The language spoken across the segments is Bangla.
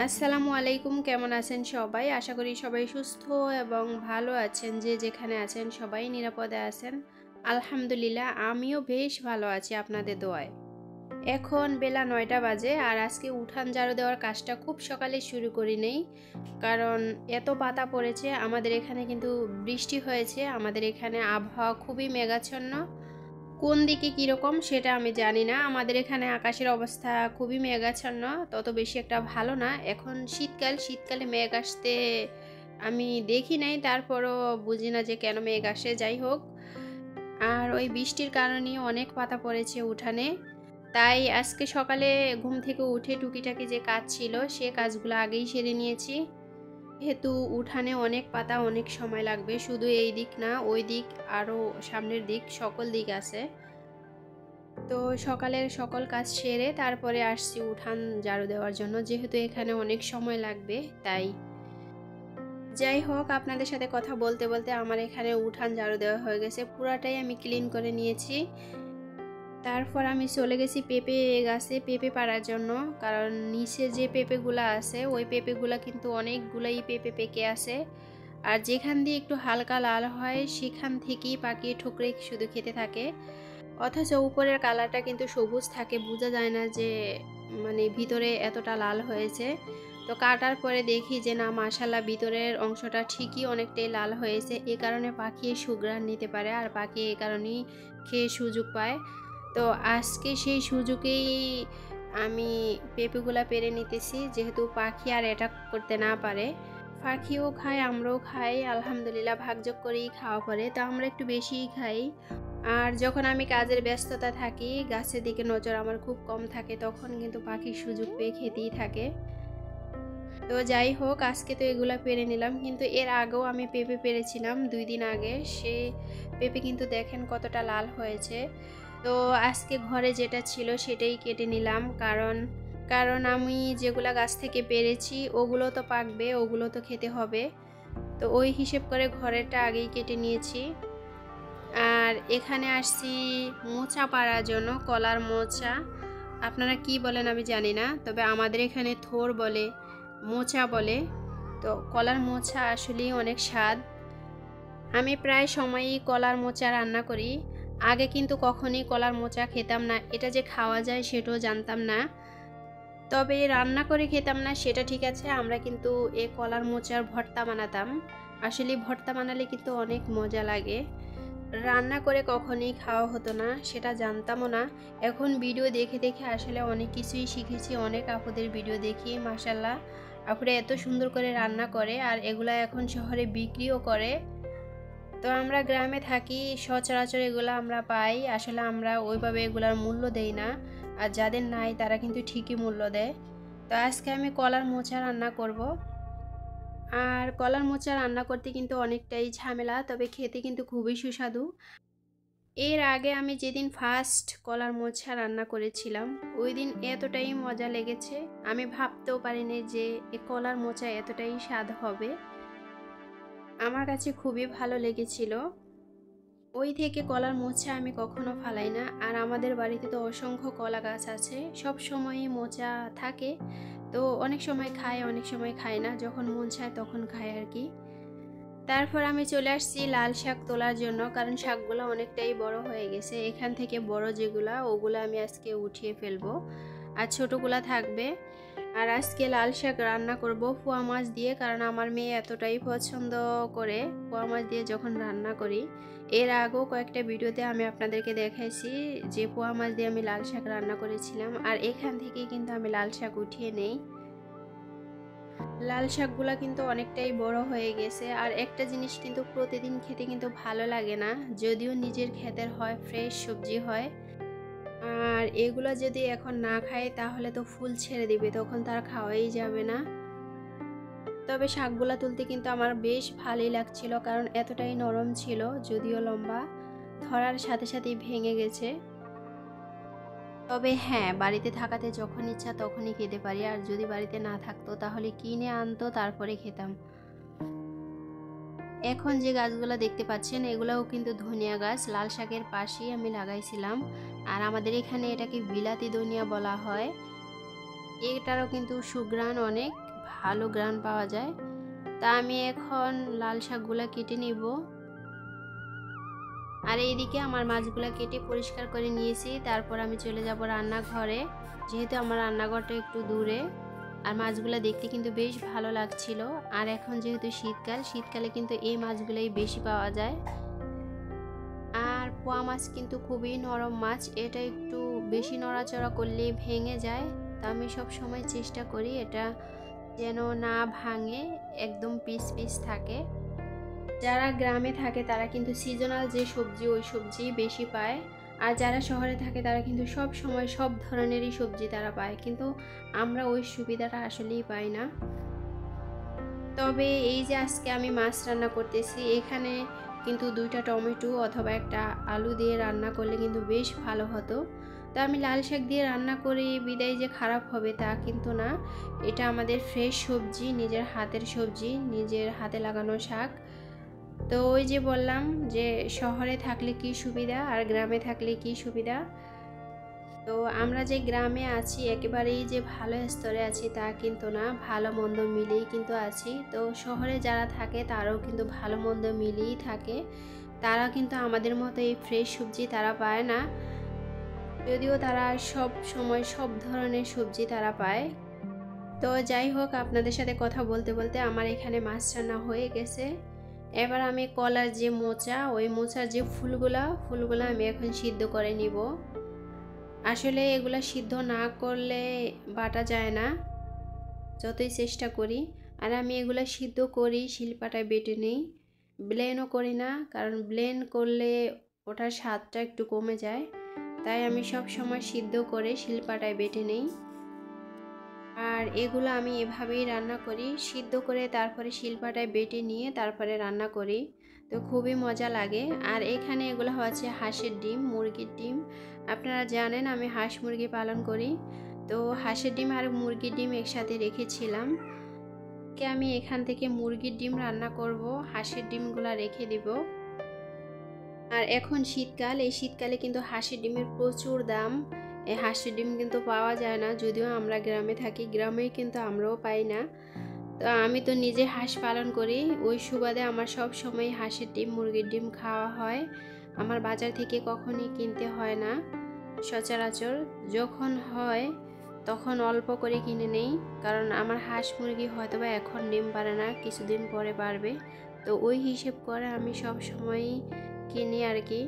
আসসালামু আলাইকুম, কেমন আছেন সবাই? আশা করি সবাই সুস্থ এবং ভালো আছেন। যে যেখানে আছেন সবাই নিরাপদে আছেন। আলহামদুলিল্লাহ, আমিও বেশ ভালো আছি আপনাদের দোয়ায়। এখন বেলা ৯টা বাজে আর আজকে উঠান ঝাড়ু দেওয়ার কাজটা খুব সকালে শুরু করি নেই, কারণ এত পাতা পড়েছে। আমাদের এখানে কিন্তু বৃষ্টি হয়েছে, আমাদের এখানে আবহাওয়া খুবই মেঘাচ্ছন্ন। কোন দিকে কীরকম সেটা আমি জানি না। আমাদের এখানে আকাশের অবস্থা খুবই মেঘাচ্ছন্ন, তত বেশি একটা ভালো না। এখন শীতকালে মেঘ আসতে আমি দেখি নাই, তারপরও বুঝি না যে কেন মেঘ আসে। যাই হোক, আর ওই বৃষ্টির কারণে অনেক পাতা পড়েছে উঠানে। তাই আজকে সকালে ঘুম থেকে উঠে টুকিটাকি যে কাজ ছিল সে কাজগুলো আগেই সেরে নিয়েছি। যেহেতু উঠানে অনেক পাতা, অনেক সময় লাগবে। শুধু এই দিক না, ওই দিক আরও সামনের দিক, সকল দিক আছে। তো সকালের সকল কাজ সেরে তারপরে আসছি উঠান ঝাড়ু দেওয়ার জন্য, যেহেতু এখানে অনেক সময় লাগবে তাই। যাই হোক, আপনাদের সাথে কথা বলতে বলতে আমার এখানে উঠান ঝাড়ু দেওয়া হয়ে গেছে, পুরাটাই আমি ক্লিন করে নিয়েছি। তারপর আমি চলে গেছি পেঁপে গাছে পেঁপে পাড়ার জন্য, কারণ নিচে যে পেঁপেগুলো আছে ওই পেঁপেগুলো কিন্তু অনেকগুলাই পেঁপে পেকে আছে। আর যেখান দিয়ে একটু হালকা লাল হয় সেখান থেকেই পাকিয়ে ঠুকরে শুধু খেতে থাকে, অথচ উপরের কালারটা কিন্তু সবুজ থাকে, বোঝা যায় না যে মানে ভিতরে এতটা লাল হয়েছে। তো কাটার পরে দেখি যে না, মাশাআল্লাহ ভিতরের অংশটা ঠিকই অনেকটাই লাল হয়েছে। এ কারণে পাখি সুঘ্রাণ নিতে পারে আর পাখি এ কারণেই খেয়ে সুযোগ পায়। তো আজকে সেই সুযোগেই আমি পেঁপেগুলা পেরে নিতেছি, যেহেতু পাখি আর এটা করতে না পারে। পাখিও খায়, আমরাও খাই, আলহামদুলিল্লাহ ভাগযোগ করেই খাওয়া পড়ে, তো আমরা একটু বেশিই খাই। আর যখন আমি কাজের ব্যস্ততা থাকি, গাছের দিকে নজর আমার খুব কম থাকে, তখন কিন্তু পাখির সুযোগ পেয়ে খেতেই থাকে। তো যাই হোক, আজকে তো এগুলা পেরে নিলাম, কিন্তু এর আগেও আমি পেঁপে পেরেছিলাম 2 দিন আগে। সে পেঁপে কিন্তু দেখেন কতটা লাল হয়েছে। তো আজকে ঘরে যেটা ছিল সেটাই কেটে নিলাম, কারণ আমি যেগুলা গাছ থেকে পেরেছি ওগুলো তো পাকবে, ওগুলো তো খেতে হবে। তো ওই হিসেব করে ঘরেরটা আগেই কেটে নিয়েছি। আর এখানে আসছি মোচা পাড়ার জন্য, কলার মোচা। আপনারা কি বলেন আমি জানি না, তবে আমাদের এখানে থোর বলে, মোচা বলে। তো কলার মোচা আসলেই অনেক স্বাদ। আমি প্রায় সময়ই কলার মোচা রান্না করি। আগে কিন্তু কখনোই কলার মোচা খেতাম না, এটা যে খাওয়া যায় সেটাও জানতাম না। তবে রান্না করে খেতাম না সেটা ঠিক আছে, আমরা কিন্তু এই কলার মোচার ভর্তা বানাতাম। আসলে ভর্তা বানালে কিন্তু অনেক মজা লাগে। রান্না করে কখনোই খাওয়া হতো না, সেটা জানতামও না। এখন ভিডিও দেখে দেখে আসলে অনেক কিছুই শিখেছি, অনেক আপুদের ভিডিও দেখি। মাশাআল্লাহ, আপুরা এত সুন্দর করে রান্না করে আর এগুলা এখন শহরে বিক্রিও করে। তো আমরা গ্রামে থাকি, সচরাচর এগুলো আমরা পাই, আসলে আমরা ওইভাবে এগুলার মূল্য দেই না। আর যাদের নাই তারা কিন্তু ঠিকই মূল্য দেয়। তো আজকে আমি কলার মোচা রান্না করব। আর কলার মোচা রান্না করতে কিন্তু অনেকটাই ঝামেলা, তবে খেতে কিন্তু খুবই সুস্বাদু। এর আগে আমি যেদিন ফার্স্ট কলার মোচা রান্না করেছিলাম ওই দিন এতটাই মজা লেগেছে, আমি ভাবতেও পারিনি যে এই কলার মোচা এতটাই স্বাদ হবে। আমার কাছে খুবই ভালো লেগেছিল। ওই থেকে কলার মোচা আমি কখনো ফালাই না। আর আমাদের বাড়িতে তো অসংখ্য কলা গাছ আছে, সব সময়ই মোচা থাকে। তো অনেক সময় খায়, অনেক সময় খায় না, যখন মন চায় তখন খায় আর কি। তারপর আমি চলে আসছি লাল শাক তোলার জন্য, কারণ শাকগুলো অনেকটাই বড় হয়ে গেছে। এখান থেকে বড় যেগুলা ওগুলো আমি আজকে উঠিয়ে ফেলবো, আর ছোটোগুলা থাকবে। আর আজকে লাল শাক রান্না করব পোয়া মাছ দিয়ে, কারণ আমার মেয়ে এতটাই পছন্দ করে পোয়া মাছ দিয়ে যখন রান্না করি। এর আগেও কয়েকটা ভিডিওতে আমি আপনাদেরকে দেখাইছি যে পোয়া মাছ দিয়ে আমি লাল শাক রান্না করেছিলাম, আর এখান থেকেই কিন্তু আমি লাল শাক উঠিয়ে নেই। লাল শাকগুলা কিন্তু অনেকটাই বড় হয়ে গেছে। আর একটা জিনিস কিন্তু প্রতিদিন খেতে কিন্তু ভালো লাগে না, যদিও নিজের ক্ষেতের হয়, ফ্রেশ সবজি হয়। আর এগুলো যদি এখন না খায় তাহলে তো ফুল ছেড়ে দিবে, তখন তার খাওয়াই যাবে না। তবে শাকগুলা তুলতে কিন্তু আমার বেশ ভালোই লাগছিল, কারণ এতটাই নরম ছিল, যদিও লম্বা, ধরার সাথে সাথেই ভেঙে গেছে। তবে হ্যাঁ, বাড়িতে থাকাতে যখন ইচ্ছা তখনই খেতে পারি, আর যদি বাড়িতে না থাকতো তাহলে কিনে আনতো তারপরে খেতাম। এখন যে গাছগুলো দেখতে পাচ্ছেন এগুলাও কিন্তু ধনিয়া গাছ, লাল শাকের পাশেই আমি লাগাইছিলাম। আর আমাদের এখানে এটাকে বিলাতি ধনিয়া বলা হয়। এটারও কিন্তু সুঘ্রাণ অনেক, ভালো ঘ্রাণ পাওয়া যায়। তা আমি এখন লাল শাকগুলা কেটে নিব। আর এইদিকে আমার মাছগুলা কেটে পরিষ্কার করে নিয়েছি। তারপর আমি চলে যাব রান্নাঘরে, যেহেতু আমার রান্নাঘরটা একটু দূরে। আর মাছগুলা দেখতে কিন্তু বেশ ভালো লাগছিল। আর এখন যেহেতু শীতকালে কিন্তু এই মাছগুলাই বেশি পাওয়া যায়। আর পোয়া মাছ কিন্তু খুবই নরম মাছ, এটা একটু বেশি নড়াচড়া করলেই ভেঙে যায়। তো আমি সব সময় চেষ্টা করি এটা যেন না ভাঙে, একদম পিস পিস থাকে। যারা গ্রামে থাকে তারা কিন্তু সিজনাল যে সবজি ওই সবজি বেশি পায়, আর যারা শহরে থাকে তারা কিন্তু সব সময় সব ধরনেরই সবজি তারা পায়, কিন্তু আমরা ওই সুবিধাটা আসলেই পাই না। তবে এই যে আজকে আমি মাছ রান্না করতেছি, এখানে কিন্তু 2টা টমেটো অথবা একটা আলু দিয়ে রান্না করলে কিন্তু বেশ ভালো হতো। তো আমি লাল শাক দিয়ে রান্না করি বিদায় যে খারাপ হবে তা কিন্তু না, এটা আমাদের ফ্রেশ সবজি, নিজের হাতের সবজি, নিজের হাতে লাগানো শাক। তো ওই যে বললাম যে শহরে থাকলে কি সুবিধা আর গ্রামে থাকলে কি সুবিধা। তো আমরা যে গ্রামে আছি একেবারেই যে ভালো স্তরে আছি তা কিন্তু না, ভালো মন্দ মিলেই কিন্তু আছি। তো শহরে যারা থাকে তারাও কিন্তু ভালো মন্দ মিলেই থাকে, তারা কিন্তু আমাদের মতো এই ফ্রেশ সবজি তারা পায় না, যদিও তারা সব সময় সব ধরনের সবজি তারা পায়। তো যাই হোক, আপনাদের সাথে কথা বলতে বলতে আমার এখানে মাছ রান্না হয়ে গেছে। এবার আমি কলার যে মোচা, ওই মোচার যে ফুলগুলা আমি এখন সিদ্ধ করে নিব। আসলে এগুলা সিদ্ধ না করলে বাটা যায় না, যতই চেষ্টা করি। আর আমি এগুলা সিদ্ধ করি শিলপাটায় বেটে নেই, ব্লেন্ডও করি না, কারণ ব্লেন্ড করলে ওটার স্বাদটা একটু কমে যায়। তাই আমি সব সময় সিদ্ধ করে শিলপাটায় বেটে নেই। আর এগুলো আমি এভাবেই রান্না করি, সিদ্ধ করে তারপরে শিলপাটায় বেটে নিয়ে তারপরে রান্না করি। তো খুবই মজা লাগে। আর এখানে এগুলো হচ্ছে হাঁসের ডিম, মুরগির ডিম। আপনারা জানেন আমি হাঁস মুরগি পালন করি, তো হাঁসের ডিম আর মুরগির ডিম একসাথে রেখেছিলাম। আমি এখান থেকে মুরগির ডিম রান্না করব, হাঁসের ডিমগুলো রেখে দিব। আর এখন শীতকাল, এই শীতকালে কিন্তু হাঁসের ডিমের প্রচুর দাম। এই হাঁসের ডিম কিন্তু পাওয়া যায় না, যদিও আমরা গ্রামে থাকি, গ্রামেই কিন্তু আমরাও পাই না। তো আমি তো নিজে হাঁস পালন করি, ওই সুবাদে আমার সব সময় হাঁসের ডিম মুরগির ডিম খাওয়া হয়। আমার বাজার থেকে কখনই কিনতে হয় না, সচরাচর যখন হয় তখন অল্প করে কিনে নেই, কারণ আমার হাঁস মুরগি হয়তোবা এখন ডিম পারে না, কিছুদিন পরে পারবে। তো ওই হিসেব করে আমি সব সময়ই কিনি আর কি।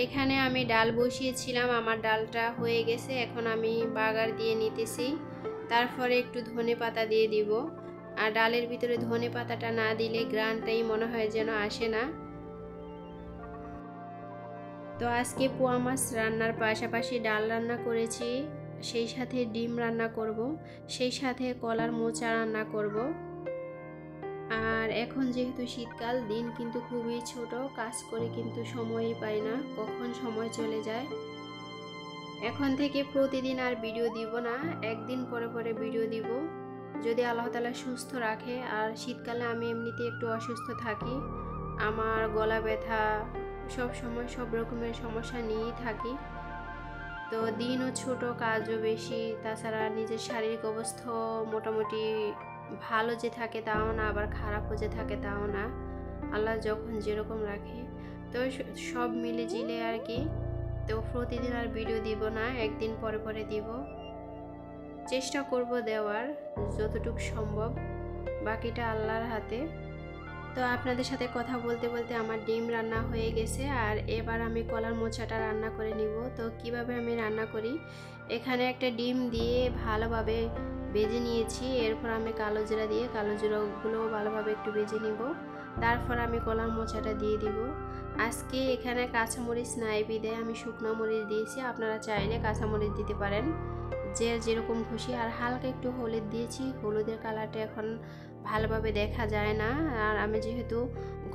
এখানে আমি ডাল বসিয়েছিলাম, আমার ডালটা হয়ে গেছে, এখন আমি বাগার দিয়ে নিতেছি। তারপরে একটু ধনে পাতা দিয়ে দিব। আর ডালের ভিতরে ধনে পাতাটা না দিলে গ্রানটাই মনে হয় যেন আসে না। তো আজকে পোয়া মাছ রান্নার পাশাপাশি ডাল রান্না করেছি, সেই সাথে ডিম রান্না করব, সেই সাথে কলার মোচা রান্না করব। আর এখন যেহেতু শীতকাল, দিন কিন্তু খুবই ছোট, কাজ করে কিন্তু সময়ই পাই না, কখন সময় চলে যায়। এখন থেকে প্রতিদিন আর ভিডিও দিব না, একদিন পরে পরে ভিডিও দিব, যদি আল্লাহ তাআলা সুস্থ রাখে। আর শীতকালে আমি এমনিতে একটু অসুস্থ থাকি, আমার গলা ব্যথা, সব সময় সব রকমের সমস্যা নিয়েই থাকি। তো দিনও ছোট, কাজও বেশি, তাছাড়া নিজের শারীরিক অবস্থা মোটামুটি ভালো যে থাকে তাও না, আবার খারাপও যে থাকে তাও না, আল্লাহ যখন যেরকম রাখে। তো সব মিলে জিলে আর কি। তো প্রতিদিন আর ভিডিও দিব না, একদিন পরে পরে দিব, চেষ্টা করব দেওয়ার যতটুকু সম্ভব, বাকিটা আল্লাহর হাতে। তো আপনাদের সাথে কথা বলতে বলতে আমার ডিম রান্না হয়ে গেছে, আর এবার আমি কলার মোচাটা রান্না করে নিব। তো কিভাবে আমি রান্না করি, এখানে একটা ডিম দিয়ে ভালোভাবে ভেজে নিয়েছি, এরপর আমি কালো জিরা দিয়ে কালো জিরাগুলো ভালোভাবে একটু ভেজে নিব। তারপর আমি কলার মোচাটা দিয়ে দিব। আজকে এখানে কাঁচামরিচ নাই বিদায় আমি শুকনো মরিচ দিয়েছি, আপনারা চাইলে কাঁচামরিচ দিতে পারেন, যে যেরকম খুশি। আর হালকা একটু হলুদ দিয়েছি, হলুদের কালারটা এখন ভালোভাবে দেখা যায় না, আর আমি যেহেতু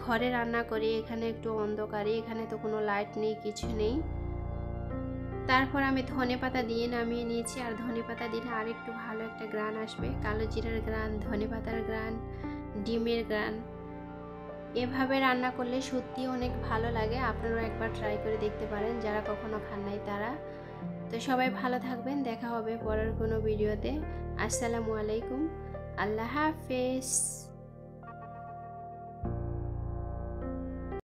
ঘরে রান্না করি, এখানে একটু অন্ধকারে, এখানে তো কোনো লাইট নেই, কিছু নেই। তারপর আমি ধনে পাতা দিয়ে নামিয়ে নিয়েছি, আর ধনে পাতা দিলে আর একটু ভালো একটা গ্রান আসবে, কালো জিরার গ্রান, ধনে পাতার গ্রান, ডিমের গ্রান। এভাবে রান্না করলে সত্যি অনেক ভালো লাগে, আপনারাও একবার ট্রাই করে দেখতে পারেন যারা কখনো খান নাই তারা। তো সবাই ভালো থাকবেন, দেখা হবে পরের কোনো ভিডিওতে। আসসালামু আলাইকুম, আল্লাহ হাফেজ।